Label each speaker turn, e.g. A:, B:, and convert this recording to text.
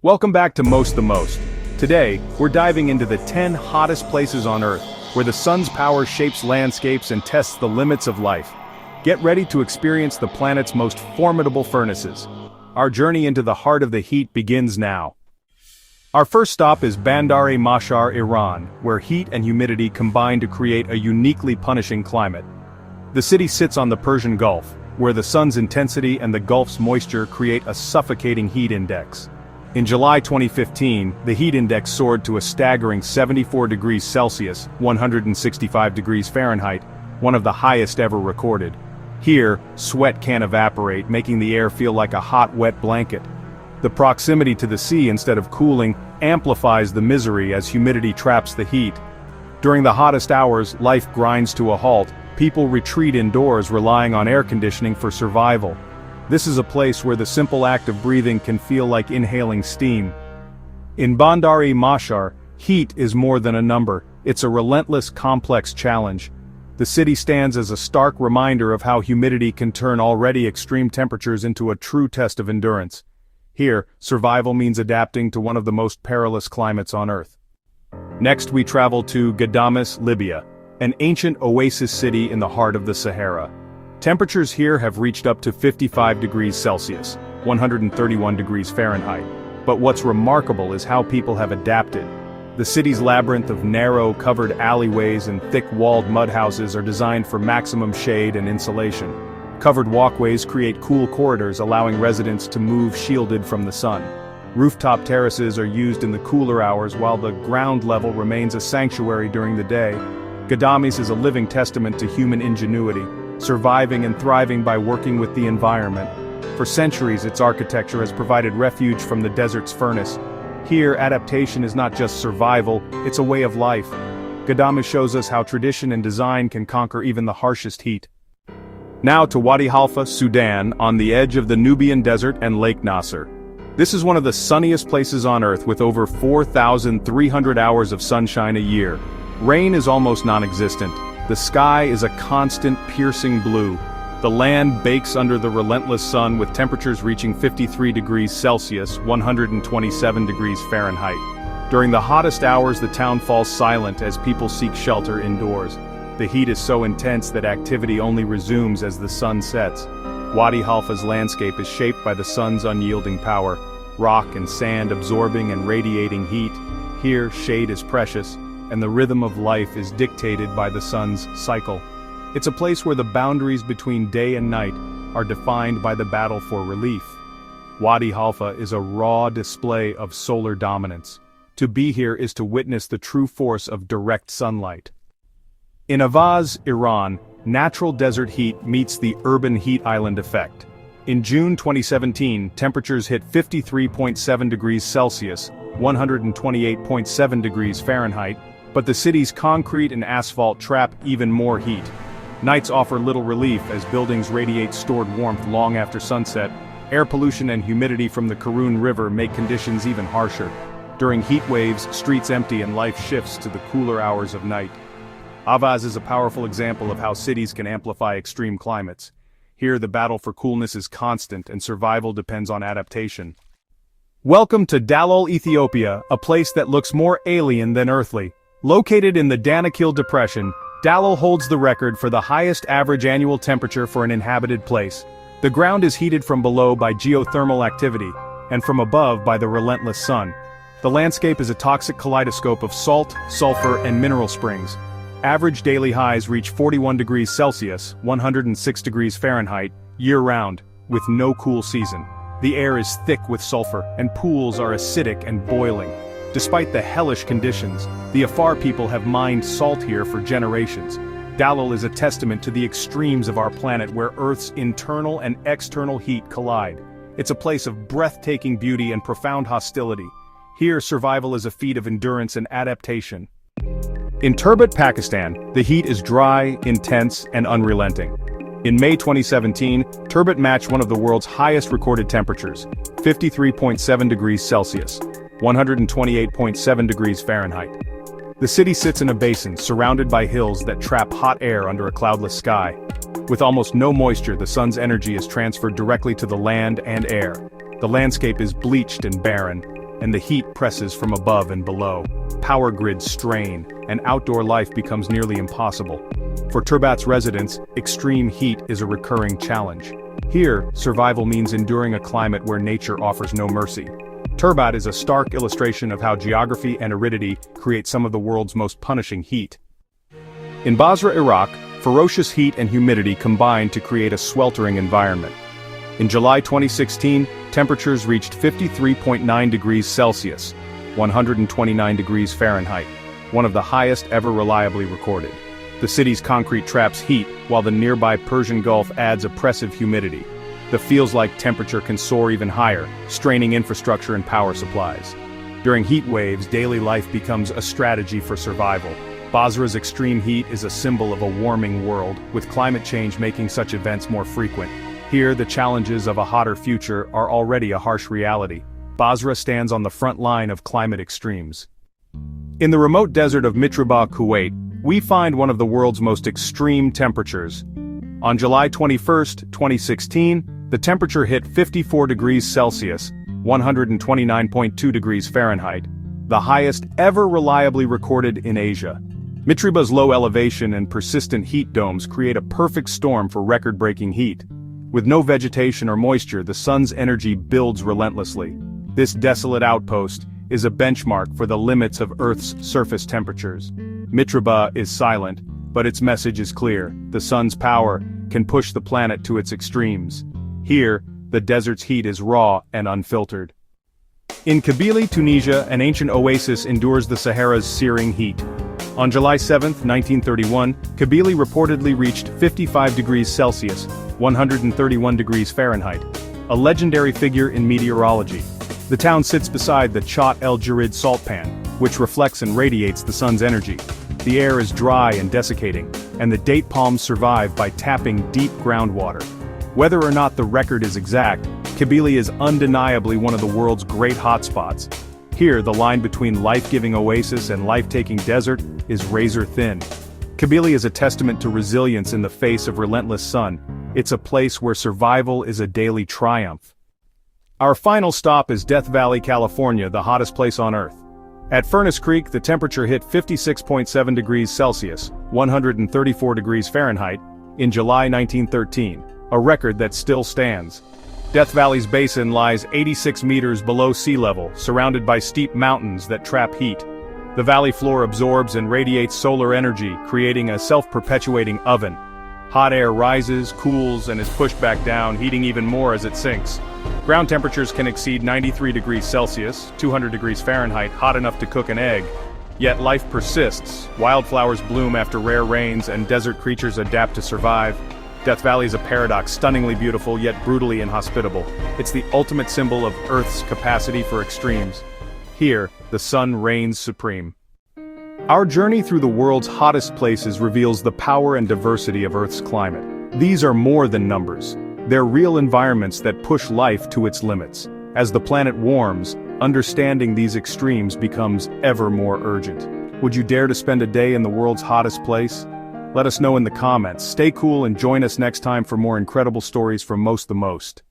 A: Welcome back to Most the Most. Today, we're diving into the 10 hottest places on Earth, where the sun's power shapes landscapes and tests the limits of life. Get ready to experience the planet's most formidable furnaces. Our journey into the heart of the heat begins now. Our first stop is Bandar-e Mahshahr, Iran, where heat and humidity combine to create a uniquely punishing climate. The city sits on the Persian Gulf, where the sun's intensity and the Gulf's moisture create a suffocating heat index. In July 2015, the heat index soared to a staggering 74 degrees Celsius, 165 degrees Fahrenheit, one of the highest ever recorded. Here, sweat can't evaporate, making the air feel like a hot, wet blanket. The proximity to the sea instead of cooling amplifies the misery as humidity traps the heat. During the hottest hours, life grinds to a halt. People retreat indoors, relying on air conditioning for survival. This is a place where the simple act of breathing can feel like inhaling steam. In Bandar-e Mahshahr, heat is more than a number, it's a relentless, complex challenge. The city stands as a stark reminder of how humidity can turn already extreme temperatures into a true test of endurance. Here, survival means adapting to one of the most perilous climates on Earth. Next we travel to Ghadames, Libya, an ancient oasis city in the heart of the Sahara. Temperatures here have reached up to 55 degrees Celsius, 131 degrees Fahrenheit. But what's remarkable is how people have adapted. The city's labyrinth of narrow, covered alleyways and thick-walled mud houses are designed for maximum shade and insulation. Covered walkways create cool corridors, allowing residents to move shielded from the sun. Rooftop terraces are used in the cooler hours while the ground level remains a sanctuary during the day. Ghadames is a living testament to human ingenuity, surviving and thriving by working with the environment. For centuries, its architecture has provided refuge from the desert's furnace. Here, adaptation is not just survival, it's a way of life. Ghadames shows us how tradition and design can conquer even the harshest heat. Now to Wadi Halfa, Sudan, on the edge of the Nubian Desert and Lake Nasser. This is one of the sunniest places on Earth with over 4,300 hours of sunshine a year. Rain is almost non-existent. The sky is a constant, piercing blue. The land bakes under the relentless sun with temperatures reaching 53 degrees Celsius, 127 degrees Fahrenheit. During the hottest hours, the town falls silent as people seek shelter indoors. The heat is so intense that activity only resumes as the sun sets. Wadi Halfa's landscape is shaped by the sun's unyielding power, rock and sand absorbing and radiating heat. Here, shade is precious, and the rhythm of life is dictated by the sun's cycle. It's a place where the boundaries between day and night are defined by the battle for relief. Wadi Halfa is a raw display of solar dominance. To be here is to witness the true force of direct sunlight. In Avaz, Iran, natural desert heat meets the urban heat island effect. In June 2017, temperatures hit 53.7 degrees Celsius, 128.7 degrees Fahrenheit, but the city's concrete and asphalt trap even more heat. Nights offer little relief as buildings radiate stored warmth long after sunset. Air pollution and humidity from the Karun River make conditions even harsher. During heat waves, streets empty and life shifts to the cooler hours of night. Ahvaz is a powerful example of how cities can amplify extreme climates. Here, the battle for coolness is constant and survival depends on adaptation. Welcome to Dallol, Ethiopia, a place that looks more alien than earthly. Located in the Danakil Depression, Dallol holds the record for the highest average annual temperature for an inhabited place. The ground is heated from below by geothermal activity, and from above by the relentless sun. The landscape is a toxic kaleidoscope of salt, sulfur, and mineral springs. Average daily highs reach 41 degrees Celsius, 106 degrees Fahrenheit, year-round, with no cool season. The air is thick with sulfur, and pools are acidic and boiling. Despite the hellish conditions, the Afar people have mined salt here for generations. Dallol is a testament to the extremes of our planet where Earth's internal and external heat collide. It's a place of breathtaking beauty and profound hostility. Here, survival is a feat of endurance and adaptation. In Turbat Pakistan, the heat is dry, intense, and unrelenting. In May 2017, Turbat matched one of the world's highest recorded temperatures, 53.7 degrees Celsius, 128.7 degrees Fahrenheit. The city sits in a basin surrounded by hills that trap hot air under a cloudless sky. With almost no moisture, the sun's energy is transferred directly to the land and air. The landscape is bleached and barren, and the heat presses from above and below. Power grids strain, and outdoor life becomes nearly impossible. For Turbat's residents, extreme heat is a recurring challenge. Here, survival means enduring a climate where nature offers no mercy. Turbat is a stark illustration of how geography and aridity create some of the world's most punishing heat. In Basra, Iraq, ferocious heat and humidity combine to create a sweltering environment. In July 2016, temperatures reached 53.9 degrees Celsius, 129 degrees Fahrenheit, one of the highest ever reliably recorded. The city's concrete traps heat, while the nearby Persian Gulf adds oppressive humidity. The feels-like temperature can soar even higher, straining infrastructure and power supplies. During heat waves, daily life becomes a strategy for survival. Basra's extreme heat is a symbol of a warming world, with climate change making such events more frequent. Here, the challenges of a hotter future are already a harsh reality. Basra stands on the front line of climate extremes. In the remote desert of Mitraba Kuwait, we find one of the world's most extreme temperatures. On July 21, 2016, the temperature hit 54 degrees Celsius, 129.2 degrees Fahrenheit, the highest ever reliably recorded in Asia. Mitribah's low elevation and persistent heat domes create a perfect storm for record-breaking heat. With no vegetation or moisture, the sun's energy builds relentlessly. This desolate outpost is a benchmark for the limits of Earth's surface temperatures. Mitribah is silent, but its message is clear. The sun's power can push the planet to its extremes. Here, the desert's heat is raw and unfiltered. In Kebili, Tunisia, an ancient oasis endures the Sahara's searing heat. On July 7, 1931, Kebili reportedly reached 55 degrees Celsius, 131 degrees Fahrenheit, a legendary figure in meteorology. The town sits beside the Chott El Djerid salt pan, which reflects and radiates the sun's energy. The air is dry and desiccating, and the date palms survive by tapping deep groundwater. Whether or not the record is exact, Kebili is undeniably one of the world's great hotspots. Here, the line between life-giving oasis and life-taking desert is razor-thin. Kebili is a testament to resilience in the face of relentless sun. It's a place where survival is a daily triumph. Our final stop is Death Valley, California, the hottest place on Earth. At Furnace Creek, the temperature hit 56.7 degrees Celsius, 134 degrees Fahrenheit, in July 1913, a record that still stands. Death Valley's basin lies 86 meters below sea level, surrounded by steep mountains that trap heat. The valley floor absorbs and radiates solar energy, creating a self-perpetuating oven. Hot air rises, cools, and is pushed back down, heating even more as it sinks. Ground temperatures can exceed 93 degrees Celsius, 200 degrees Fahrenheit, hot enough to cook an egg. Yet life persists. Wildflowers bloom after rare rains, and desert creatures adapt to survive. Death Valley is a paradox, stunningly beautiful yet brutally inhospitable. It's the ultimate symbol of Earth's capacity for extremes. Here, the sun reigns supreme. Our journey through the world's hottest places reveals the power and diversity of Earth's climate. These are more than numbers. They're real environments that push life to its limits. As the planet warms, understanding these extremes becomes ever more urgent. Would you dare to spend a day in the world's hottest place? Let us know in the comments. Stay cool and join us next time for more incredible stories from MosttheMost.